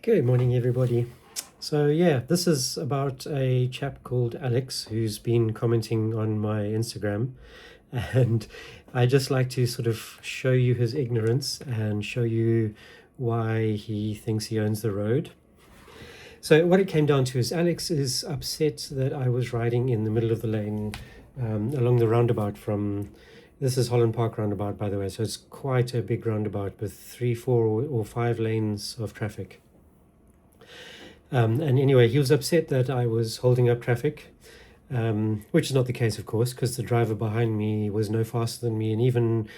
Good morning, everybody. So yeah, this is about a chap called Alex who's been commenting on my Instagram, and I just like to sort of show you his ignorance and show you why he thinks he owns the road. So what it came down to is Alex is upset that I was riding in the middle of the lane along the roundabout from, this is Holland Park roundabout, by the way, so it's quite a big roundabout with 3, 4 or 5 lanes of traffic. And anyway, he was upset that I was holding up traffic, which is not the case, of course, because the driver behind me was no faster than me, and even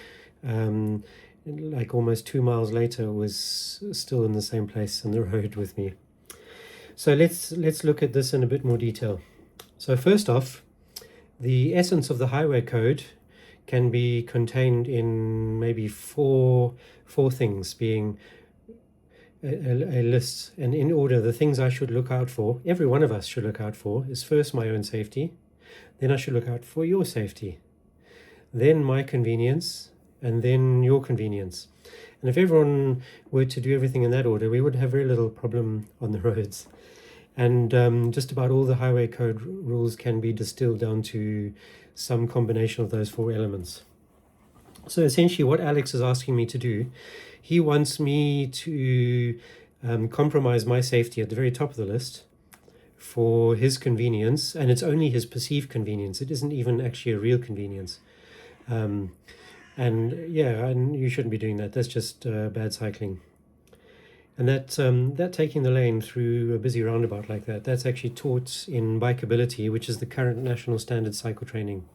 like almost 2 miles later was still in the same place in the road with me. So let's look at this in a bit more detail. So first off, the essence of the highway code can be contained in maybe four things, being a list, and in order, the things I should look out for, every one of us should look out for, is first my own safety, then I should look out for your safety, then my convenience, and then your convenience. And if everyone were to do everything in that order, we would have very little problem on the roads. And just about all the highway code rules can be distilled down to some combination of those 4 elements. So essentially what Alex is asking me to do, he wants me to compromise my safety at the very top of the list for his convenience, and it's only his perceived convenience. It isn't even actually a real convenience. And yeah, and you shouldn't be doing that. That's just bad cycling. And that taking the lane through a busy roundabout like that, that's actually taught in bikeability, which is the current national standard cycle training.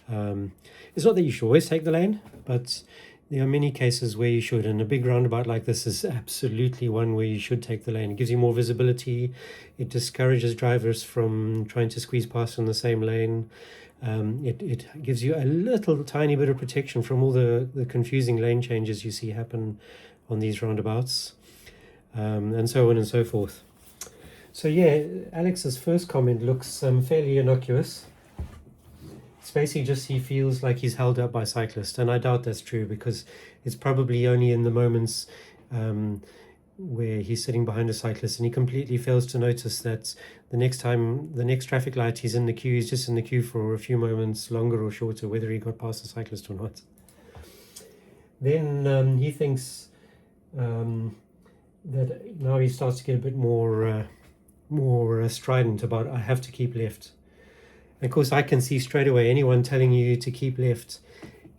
It's not that you should always take the lane, but there are many cases where you should, and a big roundabout like this is absolutely one where you should take the lane. It gives you more visibility, it discourages drivers from trying to squeeze past in the same lane, it gives you a little tiny bit of protection from all the confusing lane changes you see happen on these roundabouts, and so on and so forth. So yeah, Alex's first comment looks fairly innocuous. It's basically just he feels like he's held up by cyclists, and I doubt that's true, because it's probably only in the moments where he's sitting behind a cyclist and he completely fails to notice that the next traffic light he's in the queue, he's just in the queue for a few moments longer or shorter, whether he got past the cyclist or not. Then he thinks that now he starts to get a bit more strident about, I have to keep left. And of course, I can see straight away anyone telling you to keep left,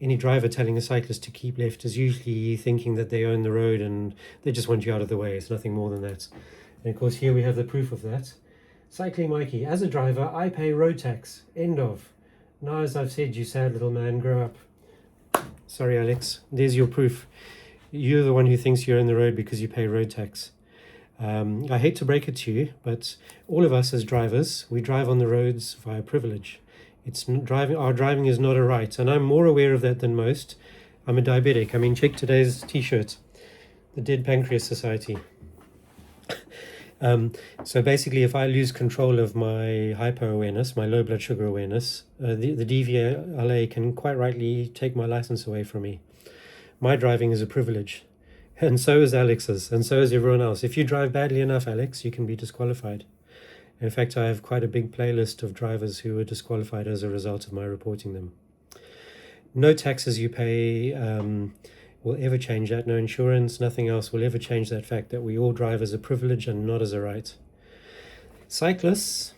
any driver telling a cyclist to keep left, is usually thinking that they own the road and they just want you out of the way. It's nothing more than that. And of course, here we have the proof of that. Cycling Mikey, as a driver, I pay road tax. End of. Now, as I've said, you sad little man, grow up. Sorry, Alex. There's your proof. You're the one who thinks you own the road because you pay road tax. I hate to break it to you, but all of us as drivers, we drive on the roads via privilege. Our driving is not a right, and I'm more aware of that than most. I'm a diabetic. I mean, check today's t-shirt, the Dead Pancreas Society. So basically, if I lose control of my hypo-awareness, my low blood sugar awareness, the DVLA can quite rightly take my license away from me. My driving is a privilege. And so is Alex's, and so is everyone else. If you drive badly enough, Alex, you can be disqualified. In fact, I have quite a big playlist of drivers who were disqualified as a result of my reporting them. No taxes you pay will ever change that. No insurance, nothing else will ever change that fact that we all drive as a privilege and not as a right. Cyclists,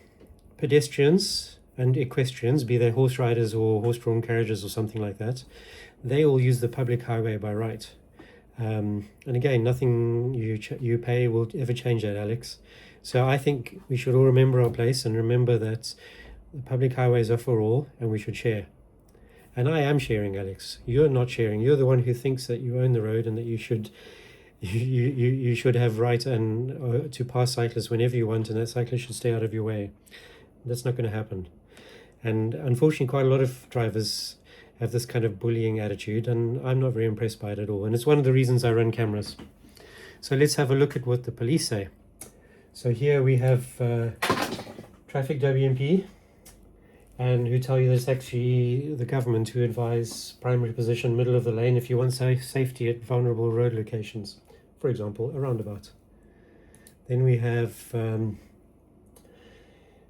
pedestrians, and equestrians, be they horse riders or horse-drawn carriages or something like that, they all use the public highway by right. And again, nothing you pay will ever change that, Alex. So I think we should all remember our place and remember that the public highways are for all and we should share. And I am sharing, Alex. You're not sharing. You're the one who thinks that you own the road and that you should have right and to pass cyclists whenever you want, and that cyclists should stay out of your way. That's not going to happen. And unfortunately, quite a lot of drivers have this kind of bullying attitude, and I'm not very impressed by it at all. And it's one of the reasons I run cameras. So let's have a look at what the police say. So here we have traffic WMP, and who tell you that it's actually the government who advise primary position, middle of the lane, if you want safety at vulnerable road locations. For example, a roundabout. Then we have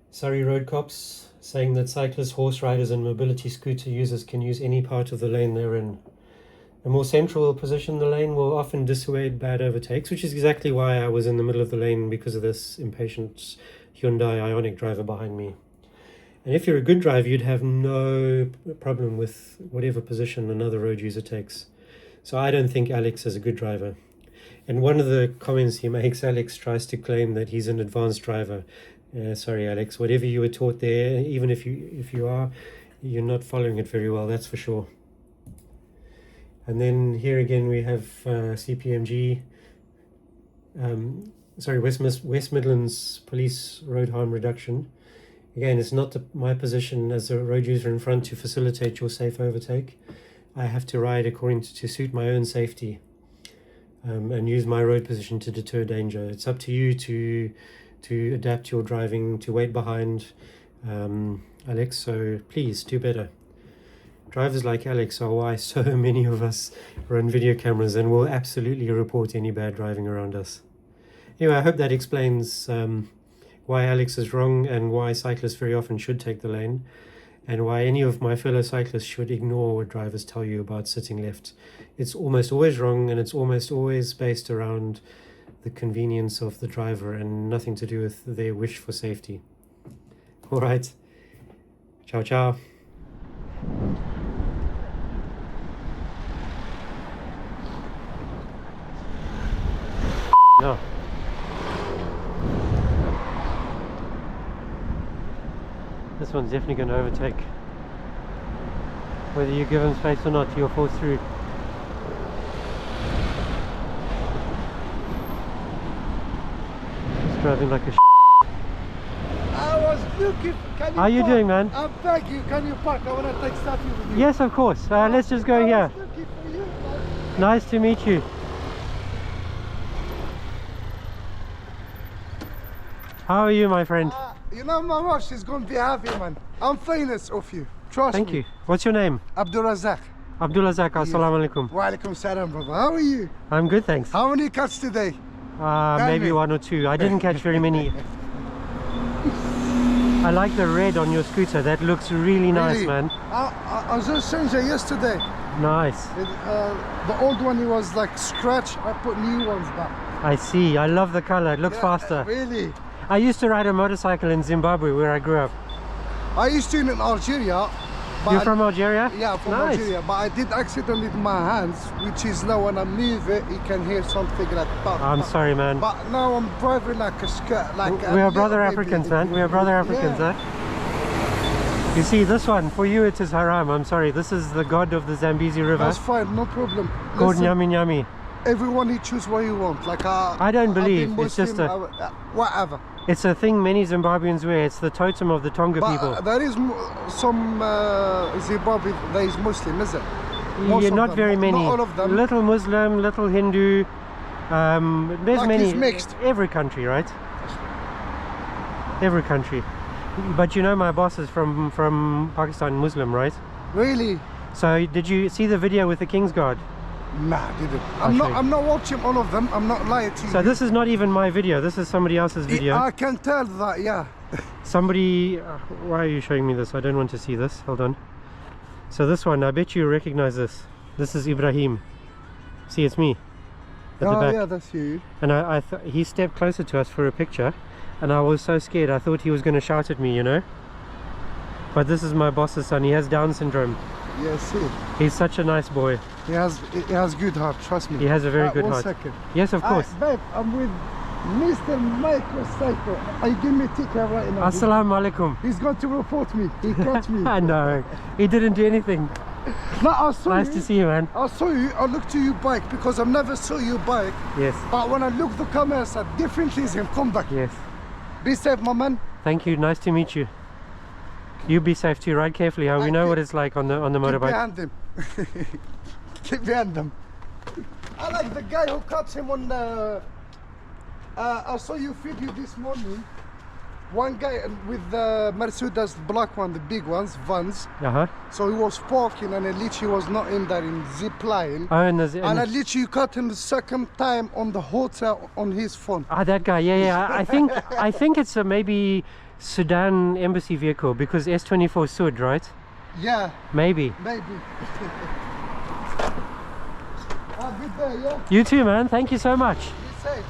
Surrey road cops saying that cyclists, horse riders and mobility scooter users can use any part of the lane they're in. A more central position in the lane will often dissuade bad overtakes, which is exactly why I was in the middle of the lane, because of this impatient Hyundai Ioniq driver behind me. And if you're a good driver, you'd have no problem with whatever position another road user takes. So I don't think Alex is a good driver. And one of the comments he makes, Alex tries to claim that he's an advanced driver. Sorry, Alex, whatever you were taught there, even if you are, you're not following it very well, that's for sure. And then here again we have CPMG, West Midlands Police Road Harm Reduction. Again, it's not my position as a road user in front to facilitate your safe overtake. I have to ride according to suit my own safety, and use my road position to deter danger. It's up to you to adapt your driving, to wait behind Alex, so please do better. Drivers like Alex are why so many of us run video cameras and will absolutely report any bad driving around us. Anyway, I hope that explains why Alex is wrong and why cyclists very often should take the lane, and why any of my fellow cyclists should ignore what drivers tell you about sitting left. It's almost always wrong, and it's almost always based around the convenience of the driver and nothing to do with their wish for safety. All right. Ciao, ciao. No. This one's definitely going to overtake. Whether you give him space or not, you'll force through. He's driving like a I was looking. How are you doing, man? I'm thank you. Can you park? I want to take selfie with you. Yes, of course. Let's just go here. I was looking for you, man. Nice to meet you. How are you, my friend? You know, my watch is going to be happy, man. I'm famous of you. Trust me. Thank you. What's your name? Abdulrazak. Abdulrazak. Assalamu alaikum. Wa alaikum salam, brother. How are you? I'm good, thanks. How many cuts today? Maybe me. 1 or 2. I didn't catch very many. I like the red on your scooter. That looks really nice, man. I just changed it yesterday. Nice. The old one, it was like scratch. I put new ones back. I see. I love the color. It looks faster. Really? I used to ride a motorcycle in Zimbabwe, where I grew up. I used to in Algeria. You're from Algeria? Yeah, from Nice. Algeria. But I did accident with my hands, which is now when I move it, you can hear something like that. I'm sorry, man. But now I'm driving like a skirt, like We are brother Africans, man. We are brother Africans, yeah. huh? You see, this one, for you it is haram. I'm sorry. This is the god of the Zambezi River. That's fine, no problem. Called Listen, Nyami Nyami. everyone he choose what he want. Like I don't believe. I've been It's just Muslim, whatever. It's a thing many Zimbabweans wear. It's the totem of the Tonga But people. there is some Zimbabwe that is Muslim, is it? Most Yeah, of not them, very many. Not all of them. Little Muslim, little Hindu. There's Like many. it's mixed. Every country, right? Every country. But you know, my boss is from Pakistan, Muslim, right? Really? So did you see the video with the King's Guard? Nah, I didn't. I'll show you. I'm not watching all of them. I'm not lying to you. So this is not even my video. This is somebody else's video. I can tell that, yeah. Somebody. Why are you showing me this? I don't want to see this. Hold on. So this one, I bet you recognize this. This is Ibrahim. See, it's me. At the back. Yeah, that's you. And he stepped closer to us for a picture, and I was so scared. I thought he was going to shout at me, you know. But this is my boss's son. He has Down syndrome. Yeah, see. He's such a nice boy. He has good heart, trust me. He has a very good 1 heart. second. Yes, of course. Babe, I'm with Mr. Microcycle. I give me a ticket right now. Assalamu alaikum. He's going to report me. He caught me. I know. He didn't do anything. No, I saw Nice you. to see you, man. I saw you. I looked to your bike because I never saw your bike. Yes. But when I looked the camera, I said, definitely is him. Come back. Yes. Be safe, my man. Thank you. Nice to meet you. You be safe too. Ride carefully. We know what it's like on the Keep motorbike. behind him. Keep behind him. I like the guy who cuts him on the... I saw you video this morning. One guy with the Mercedes black one, the big ones, vans. So he was parking and literally was not in there in zip line. Oh, and I literally caught him the second time on the hotel on his phone. Ah, that guy. Yeah. I think it's a maybe Sudan embassy vehicle because S24 Sud, right? Yeah. Maybe. Have a good day, yeah? You too, man. Thank you so much. Be safe.